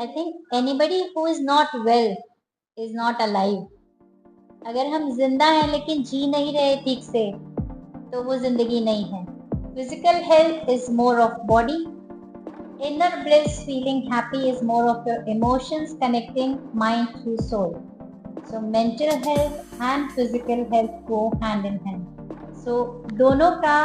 I think anybody who is not well is not alive. अगर हम जिंदा हैं लेकिन जी नहीं रहे ठीक से तो वो जिंदगी नहीं है. Physical health is more of body. Inner bliss, feeling happy is more of your emotions connecting mind through soul. So mental health and physical health go hand in hand. So दोनों का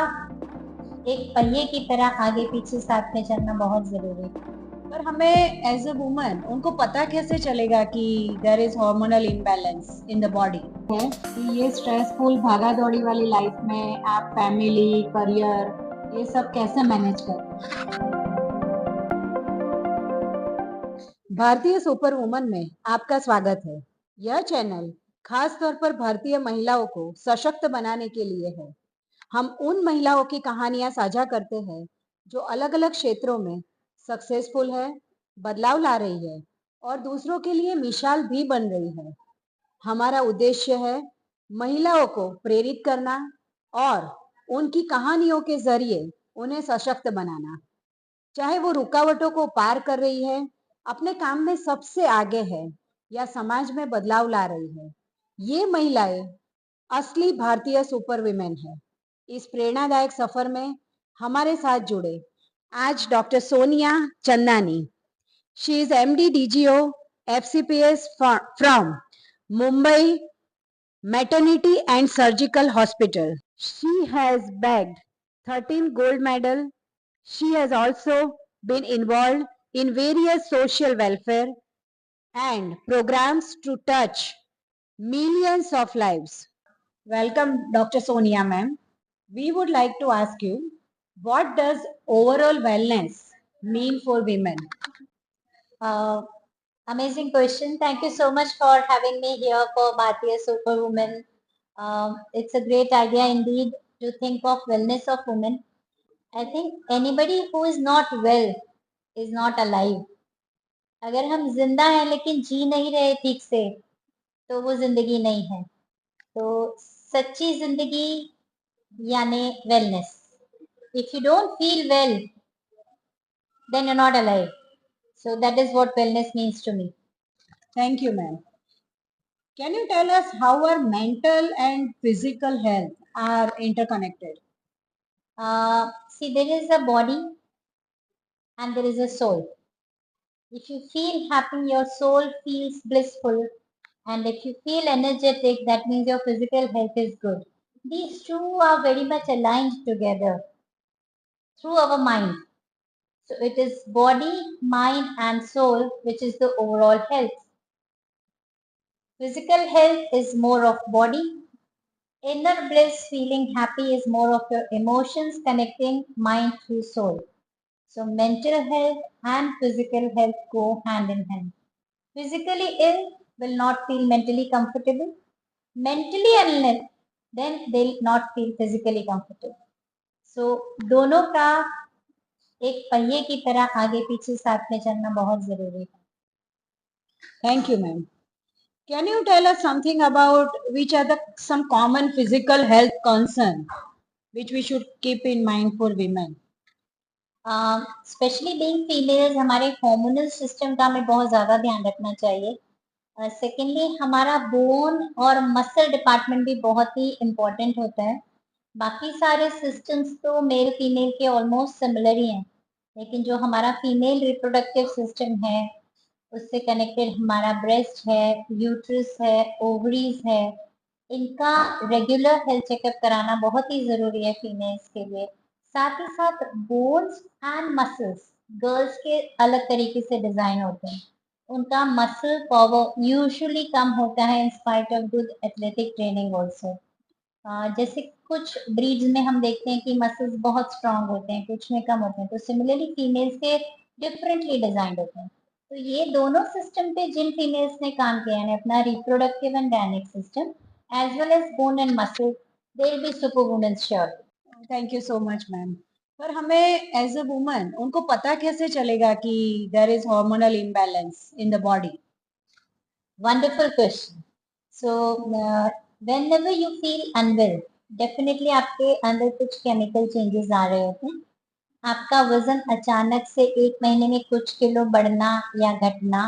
एक पहिए की तरह आगे पीछे साथ में चलना बहुत जरूरी है. पर हमें एज अ वुमन उनको पता कैसे चलेगा कि there is hormonal imbalance in the body है कि ये स्ट्रेसफुल भागा दौड़ी वाली लाइफ में आप फैमिली करियर ये सब कैसे मैनेज करें. भारतीय सुपर वुमन में आपका स्वागत है. यह चैनल खास तौर पर भारतीय महिलाओं को सशक्त बनाने के लिए है. हम उन महिलाओं की कहानियां साझा करते हैं जो अलग अलग क्षेत्रों में सक्सेसफुल है, बदलाव ला रही है और दूसरों के लिए मिसाल भी बन रही है. हमारा उद्देश्य है महिलाओं को प्रेरित करना और उनकी कहानियों के जरिए उन्हें सशक्त बनाना. चाहे वो रुकावटों को पार कर रही है, अपने काम में सबसे आगे है या समाज में बदलाव ला रही है, ये महिलाएं असली भारतीय सुपर विमेन है. इस प्रेरणादायक सफर में हमारे साथ जुड़े आज doctor Sonia Chandani. She is MD DGO FCPS from Mumbai Maternity and Surgical Hospital. She has bagged 13 gold medal. She has also been involved in various social welfare and programs to touch millions of lives. Welcome, Dr. Sonia ma'am. We would like to ask you, what does overall wellness mean for women? Amazing question. Thank you so much for having me here for Bharatiya Superwoman. It's a great idea indeed to think of wellness of women. I think anybody who is not well is not alive. अगर हम जिंदा हैं लेकिन जी नहीं रहे ठीक से तो वो जिंदगी नहीं है. तो सच्ची जिंदगी यानी wellness. If you don't feel well, then you're not alive. So that is what wellness means to me. Thank you, ma'am. Can you tell us how our mental and physical health are interconnected? See, there is a body and there is a soul. If you feel happy, your soul feels blissful. And if you feel energetic, that means your physical health is good. These two are very much aligned together through our mind. So it is body, mind, and soul, which is the overall health. Physical health is more of body. Inner bliss, feeling happy, is more of your emotions connecting mind through soul. So mental health and physical health go hand in hand. Physically ill will not feel mentally comfortable. Mentally ill, then they'll not feel physically comfortable. So दोनों का एक पहिए की तरह आगे पीछे साथ में चलना बहुत जरूरी है. Thank you, ma'am. Can you tell us something about which are some common physical health concerns which we should keep in mind for women? Specially being females हमारे हार्मोनल सिस्टम का हमें बहुत ज़्यादा ध्यान रखना चाहिए. सेकेंडली हमारा बोन और मसल डिपार्टमेंट भी बहुत ही इम्पोर्टेंट होता है. बाकी सारे सिस्टम्स तो मेल फीमेल के ऑलमोस्ट सिमिलर ही हैं, लेकिन जो हमारा फीमेल रिप्रोडक्टिव सिस्टम है उससे कनेक्टेड हमारा ब्रेस्ट है, यूट्रस है, ओवरीज है, इनका रेगुलर हेल्थ चेकअप कराना बहुत ही ज़रूरी है फीमेल्स के लिए. साथ ही साथ बोन्स एंड मसल्स गर्ल्स के अलग तरीके से डिज़ाइन होते हैं. उनका मसल पावर यूजुअली कम होता है in spite of good athletic training also. जैसे कुछ ब्रीड्स में हम देखते हैं कि मसल्स बहुत स्ट्रांग होते हैं, कुछ में कम होते हैं. तो सिमिलरली फीमेल्स के डिफरेंटली डिजाइंड होते हैं. तो ये दोनों सिस्टम पे जिन फीमेल्स ने काम किया है अपना reproductive and gynaec system as well as bone and muscle, they will be super women sure. Thank you so much ma'am. पर हमें एज अ वुमन उनको पता कैसे चलेगा कि there is hormonal imbalance in the body? Wonderful question. So whenever you feel unwell, definitely आपके अंदर कुछ केमिकल चेंजेस आ रहे होते हैं. आपका वजन अचानक से 1 महीने में कुछ किलो बढ़ना या घटना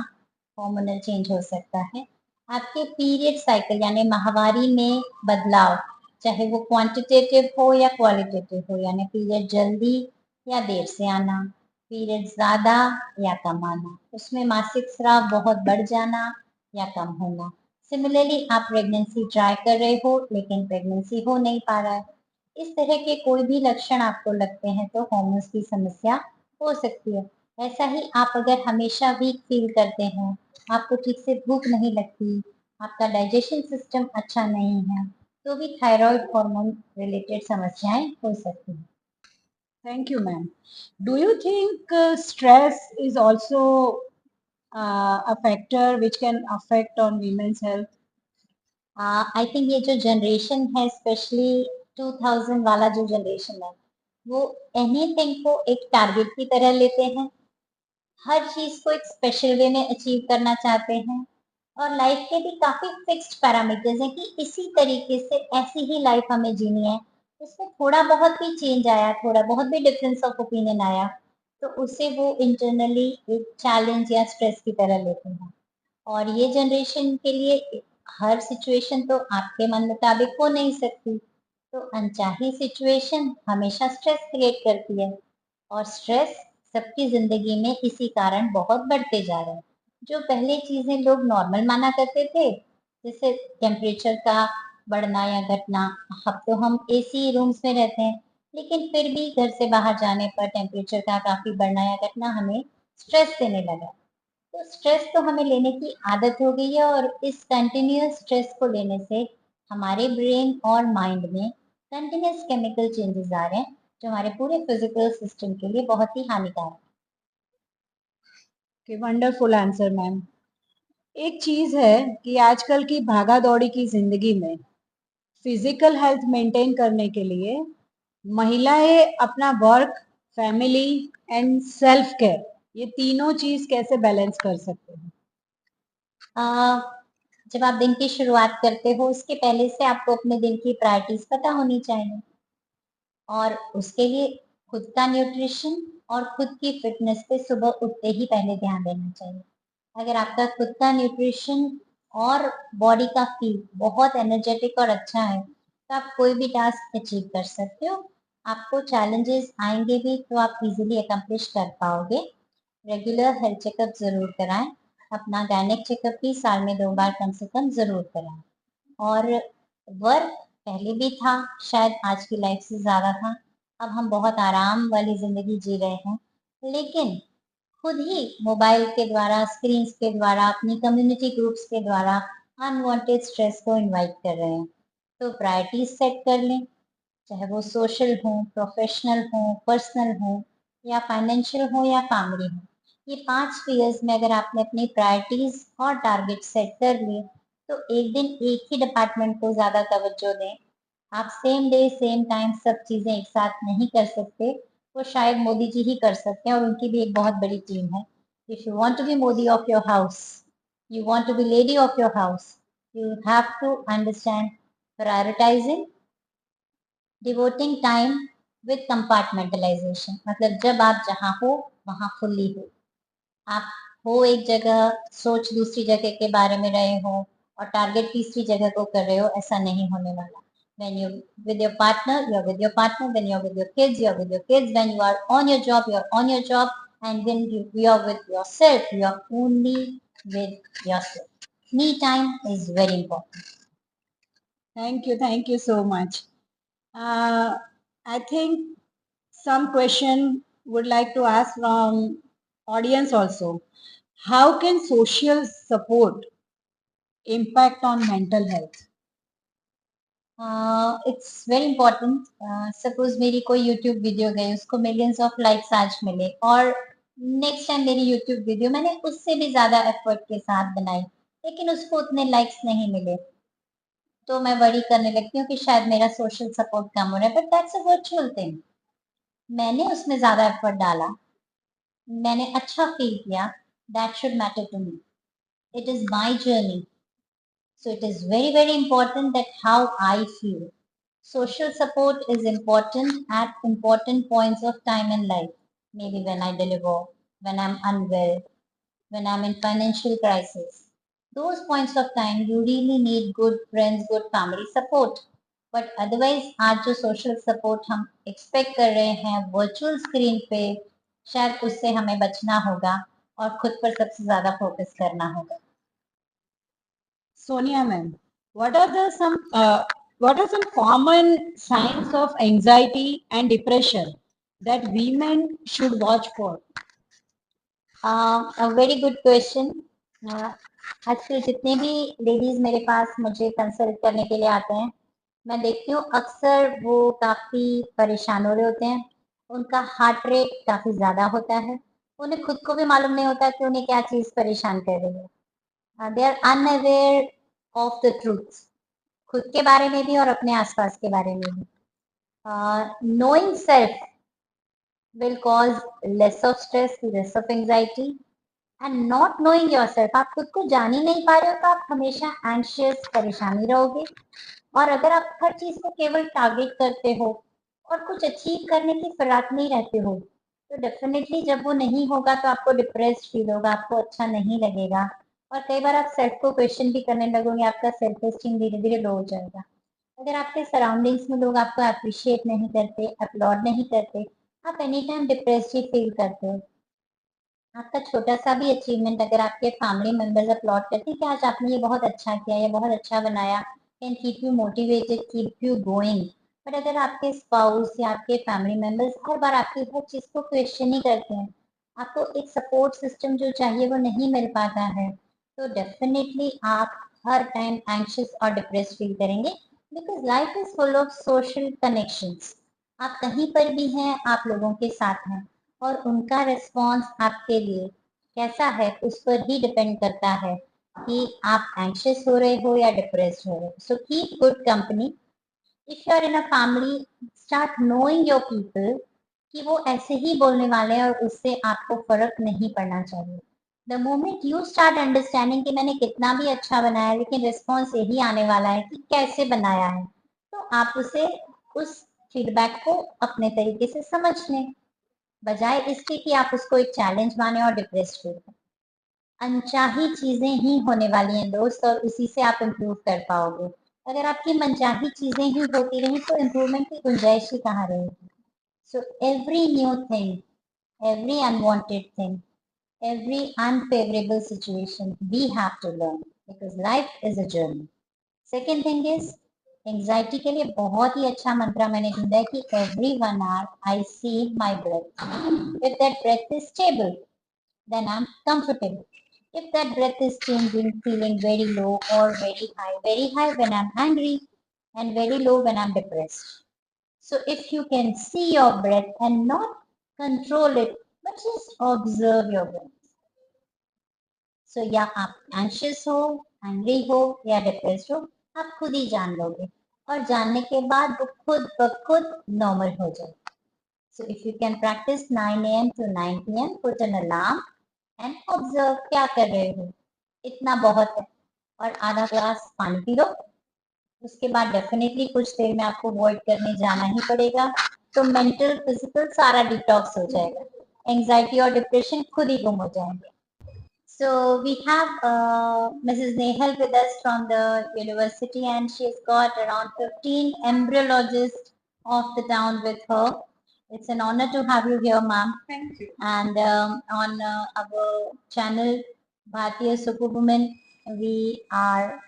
हार्मोनल चेंज हो सकता है। आपके पीरियड साइकिल यानी माहवारी में बदलाव, चाहे वो क्वांटिटेटिव हो या क्वालिटेटिव हो, यानी पीरियड जल्दी या देर से आना, पीरियड ज़्यादा या कम आना, उसमें मासिक स्राव बहुत बढ़ जाना या कम होना। सिमिलरली आप प्रेगनेंसी ट्राई कर रहे हो लेकिन प्रेगनेंसी हो नहीं पा रहा है। इस तरह के कोई भी लक्षण आपको लगते हैं तो हार्मोन्स की समस्या हो सकती है। ऐसा ही आप अगर हमेशा वीक फील करते हैं, आपको ठीक से भूख नहीं लगती, आपका डाइजेशन सिस्टम अच्छा नहीं है, तो भी थायराइड हार्मोन रिलेटेड समस्याएं हो सकती हैं। Thank you, ma'am. Do you think stress is also a factor which can affect on women's health? I think ये जो जनरेशन है, स्पेशली 2000 वाला जो जनरेशन है, वो एनीथिंग को एक टारगेट की तरह लेते हैं, हर चीज को एक स्पेशल वे में अचीव करना चाहते हैं, और लाइफ के भी काफी फिक्स्ड पैरामीटर्स हैं कि इसी तरीके से ऐसी ही लाइफ हमें जीनी है। इसमें थोड़ा बहुत भी चेंज आया, थोड़ा बहुत भी डिफरेंस ऑफ ओपिनियन आया, तो उसे वो इंटरनली एक चैलेंज या स्ट्रेस की तरह लेते हैं। और ये जनरेशन के लिए हर सिचुएशन तो आपके मन मुताबिक हो नहीं सकती, तो अनचाही सिचुएशन हमेशा स्ट्रेस क्रिएट करती है, और स्ट्रेस सबकी जिंदगी में इसी कारण बहुत बढ़ते जा रहे हैं। जो पहले चीजें लोग नॉर्मल माना करते थे, जैसे टेम्परेचर का बढ़ना या घटना, अब तो हम एसी रूम्स में रहते हैं, लेकिन फिर भी घर से बाहर जाने पर टेम्परेचर का काफी बढ़ना या घटना हमें स्ट्रेस देने लगा। तो स्ट्रेस तो हमें लेने की आदत हो गई है, और इस कंटिन्यूअस स्ट्रेस को लेने से हमारे ब्रेन और माइंड में कंटिन्यूअस केमिकल चेंजेस आ रहे हैं, जो हमारे पूरे फिजिकल सिस्टम के लिए बहुत ही हानिकारक Okay, wonderful answer, मैम। एक चीज है कि आजकल की भागा दौड़ी की जिंदगी में फिजिकल हेल्थ मेंटेन करने के लिए महिलाएं अपना work, family and self care, ये तीनों चीज कैसे बैलेंस कर सकते हैं? जब आप दिन की शुरुआत करते हो, उसके पहले से आपको अपने दिन की प्रायोरिटीज पता होनी चाहिए, और उसके लिए खुद का न्यूट्रिशन और खुद की फिटनेस पे सुबह उठते ही पहले ध्यान देना चाहिए। अगर आपका खुद का न्यूट्रिशन और बॉडी का फील बहुत एनर्जेटिक और अच्छा है, तो आप कोई भी टास्क अचीव कर सकते हो। आपको चैलेंजेस आएंगे भी तो आप इजीली अकम्प्लिश कर पाओगे। रेगुलर हेल्थ चेकअप जरूर कराएं। अपना गायनेक चेकअप भी साल में 2 बार कम से कम जरूर कराएं। और वर्क पहले भी था, शायद आज की लाइफ से ज्यादा था। अब हम बहुत आराम वाली जिंदगी जी रहे हैं, लेकिन खुद ही मोबाइल के द्वारा, स्क्रीन्स के द्वारा, अपनी कम्युनिटी ग्रुप्स के द्वारा अनवांटेड स्ट्रेस को इनवाइट कर रहे हैं। तो प्रायोरिटीज सेट कर लें, चाहे वो सोशल हो, प्रोफेशनल हो, पर्सनल हो, या फाइनेंशियल हो, या फैमिली हो। ये 5 स्फीयर्स में अगर आपने अपनी प्रायोरिटीज और टारगेट सेट कर लिए, तो एक दिन एक ही डिपार्टमेंट को ज्यादा तवज्जो दें। आप सेम डे सेम टाइम सब चीजें एक साथ नहीं कर सकते, वो शायद मोदी जी ही कर सकते हैं, और उनकी भी एक बहुत बड़ी टीम है। If you want to be Modi of your house, you want to be lady of your house, you have to understand prioritizing, devoting time with compartmentalisation, मतलब जब आप जहाँ हो वहाँ फुल्ली हो। आप हो एक जगह, सोच दूसरी जगह के बारे में रहे हो, और टारगेट तीसरी जगह को कर रहे हो, ऐसा नहीं होने वाला। when you with your partner, you're with your partner. When you're with your kids, you're with your kids. When you are on your job, you're on your job. And when you're with yourself, you're only with yourself. Me time is very important. Thank you so much. I think some question would like to ask from audience also. How can social support impact on mental health? It's very important. Suppose मेरी कोई YouTube video गई, उसको millions of likes आज मिले, और next time मेरी YouTube video मैंने उससे भी ज्यादा एफर्ट के साथ बनाई, लेकिन उसको उतने लाइक्स नहीं मिले, तो मैं वरी करने लगती हूँ कि शायद मेरा सोशल सपोर्ट कम हो रहा है। But that's a virtual thing. मैंने उसमें ज्यादा एफर्ट डाला, मैंने अच्छा फील किया, that should matter to me. It is my journey, so it is very very important that how I feel. Social support is important at important points of time in life. Maybe when I deliver, when I'm unwell, when I'm in financial crisis. Those points of time you really need good friends, good family support. But otherwise आज जो social support हम expect कर रहे हैं virtual screen पे, शायद उससे हमें बचना होगा और खुद पर सबसे ज़्यादा focus करना होगा. Sonia ma'am, what are some common signs of anxiety and depression that women should watch for? A very good question. आजकल जितने भी लेडीज मेरे पास मुझे कंसल्ट करने के लिए आते हैं, मैं देखती हूँ अक्सर वो काफी परेशान हो रहे होते हैं. उनका हार्ट रेट काफी ज्यादा होता है. उन्हें खुद को भी मालूम नहीं होता कि उन्हें क्या चीज परेशान कर रही है. They are unaware of the truth, खुद के बारे में भी और अपने आसपास के बारे में भी. Knowing self will cause less of stress, less of anxiety. And not knowing yourself, आप खुद को जान ही नहीं पा रहे हो तो आप हमेशा एंशियस परेशानी रहोगे. और अगर आप हर चीज को केवल टारगेट करते हो और कुछ अचीव करने की फिराक नहीं रहते हो, तो डेफिनेटली जब वो नहीं होगा तो आपको डिप्रेस्ड फील होगा, आपको अच्छा नहीं लगेगा. और कई बार आप सेल्फ को क्वेश्चन भी करने लगोगे, आपका सेल्फ एस्टीम धीरे धीरे लो हो जाएगा. अगर आपके सराउंडिंग्स में लोग आपको अप्रिशिएट नहीं करते, अपलॉड नहीं करते, आप एनी टाइम डिप्रेस्ड ही फील करते हो. आपका छोटा-सा भी अचीवमेंट अगर आपके फैमिली मेंबर्स अपलॉड करते हैं कि आज आपने ये बहुत अच्छा किया, ये बहुत अच्छा बनाया, can keep you motivated, keep you going. But अगर आपके स्पाउस या आपके फैमिली मेंबर्स हर बार आपकी हर चीज़ को क्वेश्चन ही करते हैं, आपको एक सपोर्ट सिस्टम जो चाहिए वो नहीं मिल पाता है, तो डेफिनेटली आप हर टाइम एंग्शियस और डिप्रेस्ड फील करेंगे. Because life is full of social connections. आप कहीं पर भी हैं, आप लोगों के साथ हैं. और उनका रिस्पॉन्स आपके लिए कैसा है उस पर ही डिपेंड करता है कि आप एंग्शियस हो रहे हो या डिप्रेस्ड हो रहे हो. So keep good company. If you are in a family, start knowing your people कि वो ऐसे ही बोलने वाले हैं और उससे आपको फर्क नहीं पड़ना चाहिए. The moment you start understanding कि मैंने कितना भी अच्छा बनाया लेकिन रिस्पॉन्स यही आने वाला है कि कैसे बनाया है, तो आप उसे उस फीडबैक को अपने तरीके से समझ लें, बजाय इसके कि आप उसको एक चैलेंज माने और डिप्रेस्ड फील करें. अनचाही चीजें ही होने वाली हैं दोस्त, और उसी से आप इम्प्रूव कर पाओगे. अगर आपकी मनचाही चीजें ही होती रही तो इम्प्रूवमेंट की गुंजाइश ही कहाँ रहेगी. So every new thing, every unwanted thing, every unfavorable situation we have to learn because life is a journey. Second thing is, anxiety के लिए बहुत ही अच्छा मंत्र मैंने ढूंढा है कि every 1 hour I see my breath. If that breath is stable, then I'm comfortable. If that breath is changing, feeling very low or very high when I'm angry and very low when I'm depressed. So if you can see your breath and not control it, but just observe your breath. सो या आप anxious हो, angry हो या depressed हो, आप खुद ही जान लोगे और जानने के बाद वो खुद ब खुद नॉर्मल हो जाएगा. So if you can practice 9 AM to 9 PM, put an alarm and observe क्या कर रहे हो. इतना बहुत है. और आधा ग्लास पानी पी लो. उसके बाद डेफिनेटली कुछ देर में आपको वॉइड करने जाना ही पड़ेगा, तो मेंटल फिजिकल सारा डिटॉक्स हो जाएगा. एंग्जाइटी और डिप्रेशन खुद ही गुम हो जाएंगे. So we have Mrs. Nehal with us from the university, and she's got around 15 embryologists of the town with her. It's an honor to have you here, ma'am. Thank you. And on our channel, Bharatiya Superwoman, we are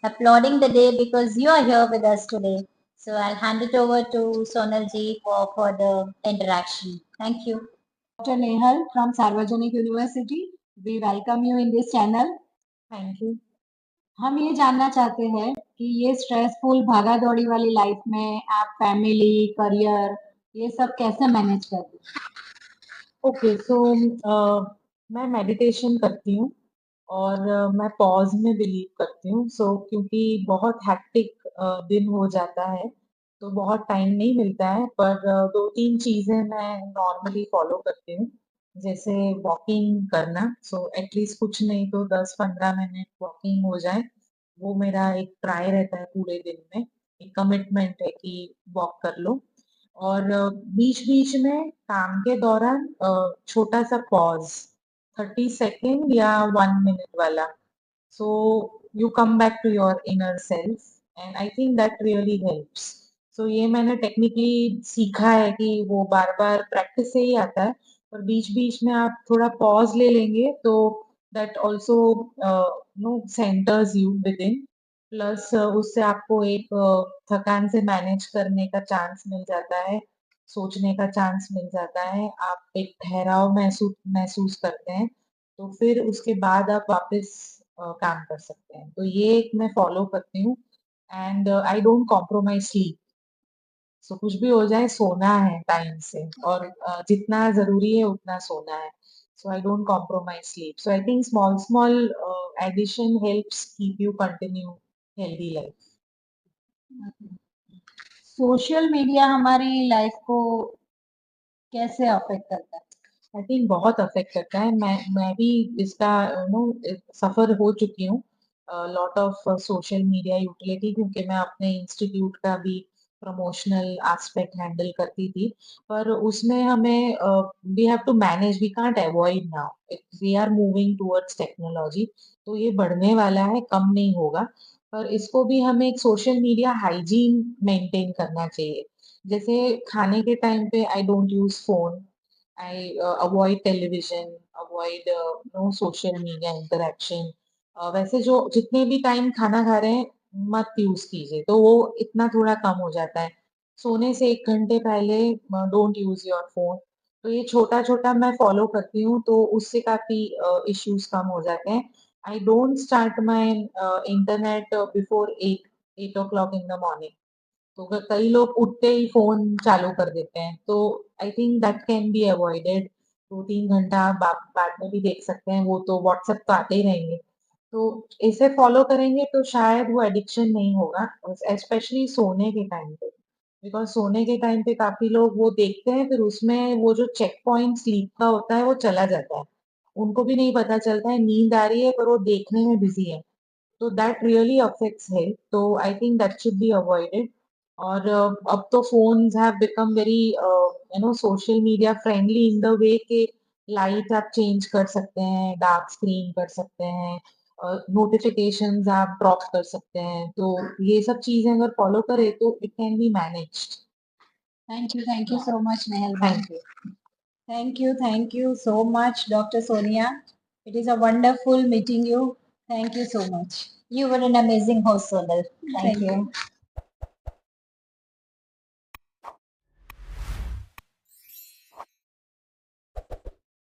applauding the day because you are here with us today. So I'll hand it over to Sonal ji for further interaction. Thank you. Dr. Nehal from Sarvajanik University. We welcome you in this channel. Thank you. हम ये जानना चाहते हैं कि ये stressful भागा-दौड़ी वाली life में आप फैमिली, करियर ये सब कैसे मैनेज करते हैं? ओके सो मैं मेडिटेशन करती हूँ और मैं पॉज़ में बिलीव करती हूँ. सो क्योंकि बहुत हेक्टिक दिन हो जाता है, तो बहुत टाइम नहीं मिलता है, पर 2-3 चीज़ें मैं नॉर्मली फ़ॉलो करती हूँ. जैसे वॉकिंग करना, सो एटलीस्ट कुछ नहीं तो 10-15 मिनट वॉकिंग हो जाए, वो मेरा एक ट्राई रहता है पूरे दिन में. एक कमिटमेंट है कि वॉक कर लो। और बीच-बीच में काम के दौरान छोटा-सा पॉज़ 30 सेकंड या 1 मिनट वाला। So you come back to your inner self and I think that really helps. So ये मैंने टेक्निकली सीखा है कि वो बार-बार प्रैक्टिस से ही आता है, पर बीच-बीच में आप थोड़ा पॉज़ ले लेंगे तो that also centres you within. Plus उससे आपको एक थकान से मैनेज करने का चांस मिल जाता है, सोचने का चांस मिल जाता है, आप एक ठहराव महसूस करते हैं, तो फिर उसके बाद आप वापस काम कर सकते हैं। तो ये एक मैं फ़ॉलो करती हूँ and I don't compromise sleep. So कुछ भी हो जाए सोना है टाइम से और जितना ज़रूरी है उतना सोना है। So I don't compromise sleep. So I think small addition helps keep you continue healthy life. Social media हमारी लाइफ को कैसे अफेक्ट करता है? आई थिंक बहुत अफ़ेक्ट करता है। मैं भी इसका सफ़र हो चुकी हूँ। Lot of social media utility क्योंकि मैं अपने इंस्टीट्यूट का भी प्रमोशनल एस्पेक्ट हैंडल करती थी। पर उसमें हमें we have to manage, we can't avoid now. We are moving towards technology, तो ये बढ़ने वाला है, कम नहीं होगा। पर इसको भी हमें एक सोशल मीडिया हाइजीन मेंटेन करना चाहिए। जैसे खाने के टाइम पे I don't use phone. I avoid television, avoid social media interaction। वैसे जो जितने भी टाइम खाना खा रहे हैं मत यूज़ कीजिए, तो वो इतना थोड़ा कम हो जाता है। सोने से 1 घंटे पहले डोंट यूज़ योर फ़ोन। तो ये छोटा-छोटा मैं फ़ॉलो करती हूँ, तो उससे काफ़ी इश्यूज़ कम हो जाते हैं। I don't start my internet before 8 o'clock in the morning. तो कई लोग उठते ही फ़ोन चालू कर देते हैं, तो I think that can be avoided. 2-3 घंटा आप बाद में भी देख सकते हैं, वो तो व्हाट्सएप तो आते ही रहेंगे। तो इसे फ़ॉलो करेंगे तो शायद वो एडिक्शन नहीं होगा, स्पेशली सोने के टाइम पे। बिकॉज़ सोने के टाइम पे काफ़ी लोग वो देखते हैं, फिर उसमें वो जो चेक पॉइंट स्लीप का होता है, वो चला जाता है। उनको भी नहीं पता चलता है, नींद आ रही है, पर वो देखने में बिज़ी है। तो दैट रियली अफेक्ट्स हेल्थ, तो I think that should be avoided. और अब तो phones have become very social media friendly in the way कि लाइट आप चेंज कर सकते हैं, डार्क स्क्रीन कर सकते हैं, नोटिफ़िकेशंस आप ड्रॉप कर सकते हैं। तो ये सब चीज़ें अगर फ़ॉलो करें तो it can be managed. Thank you so much, Nehal ma'am. Thank you. Thank you so much, Dr. Sonia. It is a wonderful meeting you. Thank you so much. You were an amazing host, Sonal. Thank Thank you. you.